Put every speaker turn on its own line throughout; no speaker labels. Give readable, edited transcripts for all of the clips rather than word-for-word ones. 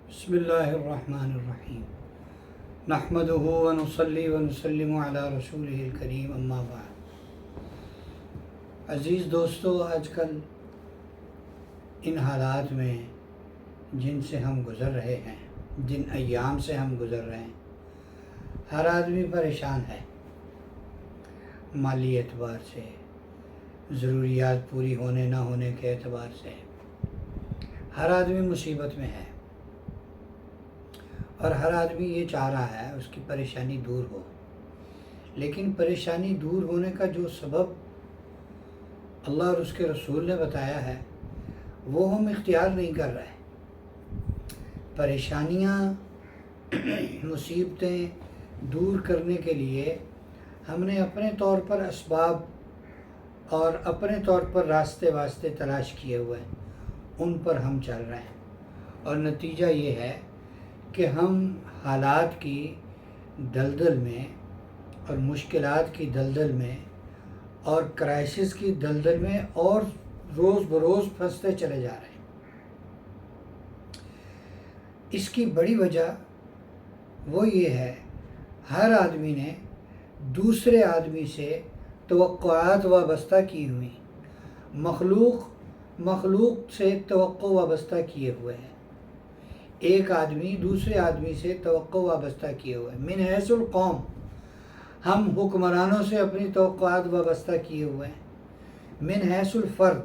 بسم اللہ الرحمن الرحیم نحمدہ ونصلی ونسلم علی رسولہ الکریم اما بعد۔ عزیز دوستو، آج کل ان حالات میں جن سے ہم گزر رہے ہیں، جن ایام سے ہم گزر رہے ہیں، ہر آدمی پریشان ہے۔ مالی اعتبار سے، ضروریات پوری ہونے نہ ہونے کے اعتبار سے ہر آدمی مصیبت میں ہے، اور ہر آدمی یہ چاہ رہا ہے اس کی پریشانی دور ہو، لیکن پریشانی دور ہونے کا جو سبب اللہ اور اس کے رسول نے بتایا ہے وہ ہم اختیار نہیں کر رہے۔ پریشانیاں، مصیبتیں دور کرنے کے لیے ہم نے اپنے طور پر اسباب اور اپنے طور پر راستے تلاش کیے ہوئے ہیں، ان پر ہم چل رہے ہیں، اور نتیجہ یہ ہے کہ ہم حالات کی دلدل میں اور مشکلات کی دلدل میں اور کرائسس کی دلدل میں اور روز بروز پھنستے چلے جا رہے ہیں۔ اس کی بڑی وجہ وہ یہ ہے، ہر آدمی نے دوسرے آدمی سے توقعات وابستہ کی ہوئی، مخلوق سے توقع وابستہ کیے ہوئے ہیں۔ ایک آدمی دوسرے آدمی سے توقع وابستہ کیے ہوئے ہیں۔ من حیث القوم، ہم حکمرانوں سے اپنی توقعات وابستہ کیے ہوئے ہیں۔ من حیث الفرد،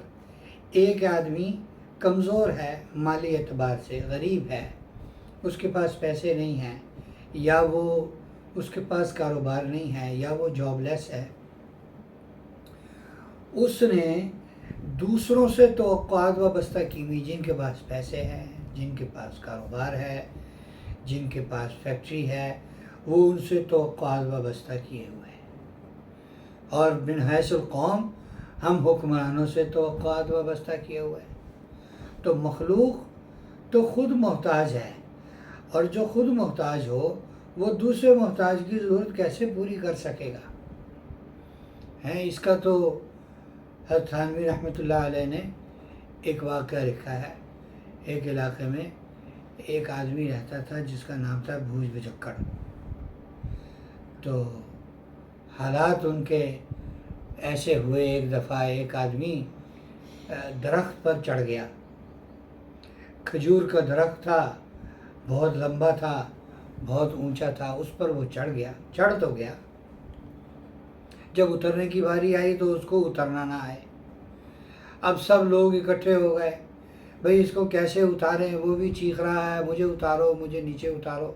ایک آدمی کمزور ہے، مالی اعتبار سے غریب ہے، اس کے پاس پیسے نہیں ہیں، یا وہ اس کے پاس کاروبار نہیں ہے، یا وہ جاب لیس ہے، اس نے دوسروں سے توقعات وابستہ کی ہوئی، جن کے پاس پیسے ہیں، جن کے پاس کاروبار ہے، جن کے پاس فیکٹری ہے، وہ ان سے توقعات وابستہ کیے ہوئے ہیں۔ اور من حیث القوم، ہم حکمرانوں سے توقعات وابستہ کیے ہوئے ہیں۔ تو مخلوق تو خود محتاج ہے، اور جو خود محتاج ہو وہ دوسرے محتاج کی ضرورت کیسے پوری کر سکے گا؟ اس کا تو حضرت تھانوی رحمۃ اللہ علیہ نے ایک واقعہ لکھا ہے۔ ایک علاقے میں ایک آدمی رہتا تھا جس کا نام تھا بھوج بجکڑ۔ تو حالات ان کے ایسے ہوئے، ایک دفعہ ایک آدمی درخت پر چڑھ گیا۔ کھجور کا درخت تھا، بہت لمبا تھا، بہت اونچا تھا، اس پر وہ چڑھ تو گیا۔ جب اترنے کی باری آئی تو اس کو اترنا نہ آئے۔ اب سب لوگ اکٹھے ہو گئے، بھئی اس کو کیسے اتاریں؟ وہ بھی چیخ رہا ہے، مجھے اتارو، مجھے نیچے اتارو۔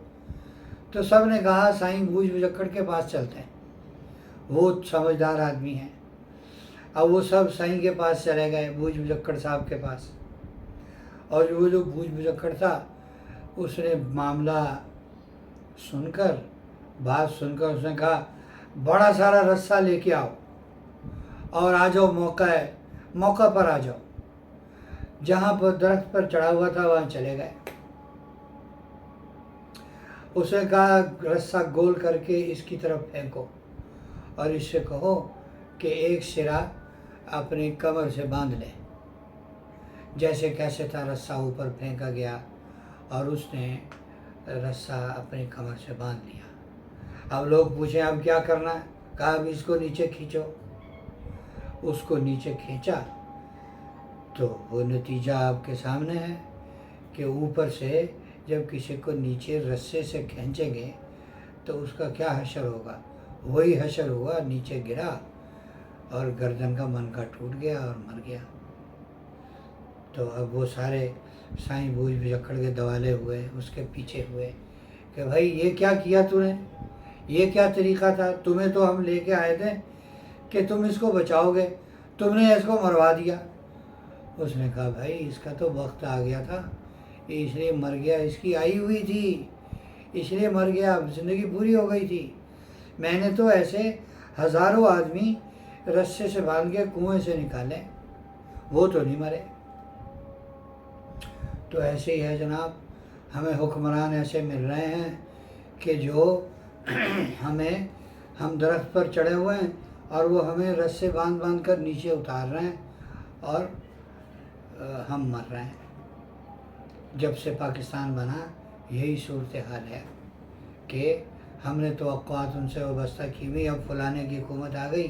تو سب نے کہا سائیں بھوج بجکڑ کے پاس چلتے ہیں، وہ سمجھدار آدمی ہیں۔ اب وہ سب سائیں کے پاس چلے گئے، بھوج بجکڑ صاحب کے پاس۔ اور وہ جو بھوج بجکڑ تھا، اس نے معاملہ بات سن کر اس نے کہا بڑا سارا رسہ لے کے آؤ اور آ جاؤ، موقع پر آ جاؤ۔ جہاں پر درخت پر چڑھا ہوا تھا وہاں چلے گئے۔ اس نے کہا رسہ گول کر کے اس کی طرف پھینکو، اور اس سے کہو کہ ایک سرا اپنی کمر سے باندھ لے۔ جیسے کیسے تھا، رسہ اوپر پھینکا گیا اور اس نے رسہ اپنی کمر سے باندھ لیا۔ اب لوگ پوچھیں اب کیا کرنا ہے؟ کہا اب اس کو نیچے کھینچو۔ اس کو نیچے کھینچا تو وہ نتیجہ آپ کے سامنے ہے کہ اوپر سے جب کسی کو نیچے رسے سے کھینچیں گے تو اس کا کیا حشر ہوگا؟ وہی حشر ہوا، نیچے گرا اور گردن کا منکا ٹوٹ گیا اور مر گیا۔ تو اب وہ سارے سائیں بھوج بجکڑ کے دوالے ہوئے، اس کے پیچھے ہوئے کہ بھائی یہ کیا کیا تو نے؟ یہ کیا طریقہ تھا؟ تمہیں تو ہم لے کے آئے تھے کہ تم اس کو بچاؤ گے، تم نے اس کو مروا دیا۔ اس نے کہا بھائی اس کا تو وقت آ گیا تھا، اس لیے مر گیا، اس کی آئی ہوئی تھی اس لیے مر گیا، اب زندگی پوری ہو گئی تھی۔ میں نے تو ایسے ہزاروں آدمی رسے سے باندھ کے کنویں سے نکالے، وہ تو نہیں مرے۔ تو ایسے ہی ہے جناب، ہمیں حکمران ایسے مل رہے ہیں کہ جو ہم درخت پر چڑھے ہوئے ہیں اور وہ ہمیں رسے باندھ کر نیچے اتار رہے ہیں اور ہم مر رہے ہیں۔ جب سے پاکستان بنا یہی صورتحال ہے کہ ہم نے توقعات ان سے وابستہ کی ہوئی، اب فلانے کی حکومت آ گئی،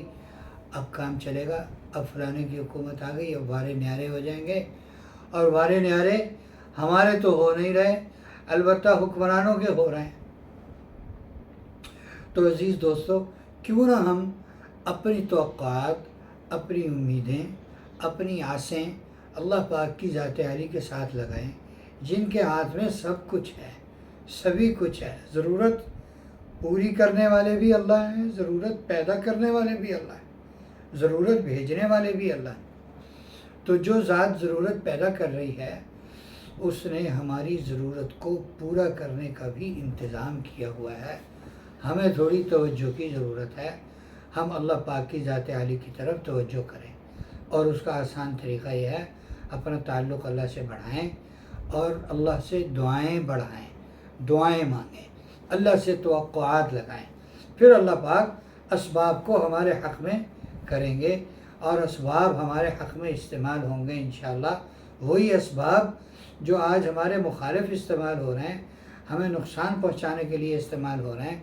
اب کام چلے گا، اب فلانے کی حکومت آ گئی، اب وارے نیارے ہو جائیں گے، اور وارے نیارے ہمارے تو ہو نہیں رہے، البتہ حکمرانوں کے ہو رہے ہیں۔ تو عزیز دوستو، کیوں نہ ہم اپنی توقعات، اپنی امیدیں، اپنی آسیں اللہ پاک کی ذات عالی کے ساتھ لگائیں، جن کے ہاتھ میں سب کچھ ہے، سبھی کچھ ہے۔ ضرورت پوری کرنے والے بھی اللہ ہیں، ضرورت پیدا کرنے والے بھی اللہ ہیں، ضرورت بھیجنے والے بھی اللہ ہیں۔ تو جو ذات ضرورت پیدا کر رہی ہے اس نے ہماری ضرورت کو پورا کرنے کا بھی انتظام کیا ہوا ہے۔ ہمیں تھوڑی توجہ کی ضرورت ہے، ہم اللہ پاک کی ذات عالی کی طرف توجہ کریں، اور اس کا آسان طریقہ یہ ہے اپنا تعلق اللہ سے بڑھائیں اور اللہ سے دعائیں بڑھائیں، دعائیں مانگیں، اللہ سے توقعات لگائیں، پھر اللہ پاک اسباب کو ہمارے حق میں کریں گے، اور اسباب ہمارے حق میں استعمال ہوں گے انشاءاللہ۔ وہی اسباب جو آج ہمارے مخالف استعمال ہو رہے ہیں، ہمیں نقصان پہنچانے کے لیے استعمال ہو رہے ہیں،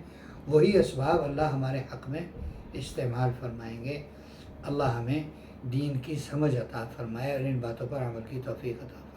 وہی اسباب اللہ ہمارے حق میں استعمال فرمائیں گے۔ اللہ ہمیں دین کی سمجھ عطا فرمائے اور ان باتوں پر عمل کی توفیق عطا فرمائے۔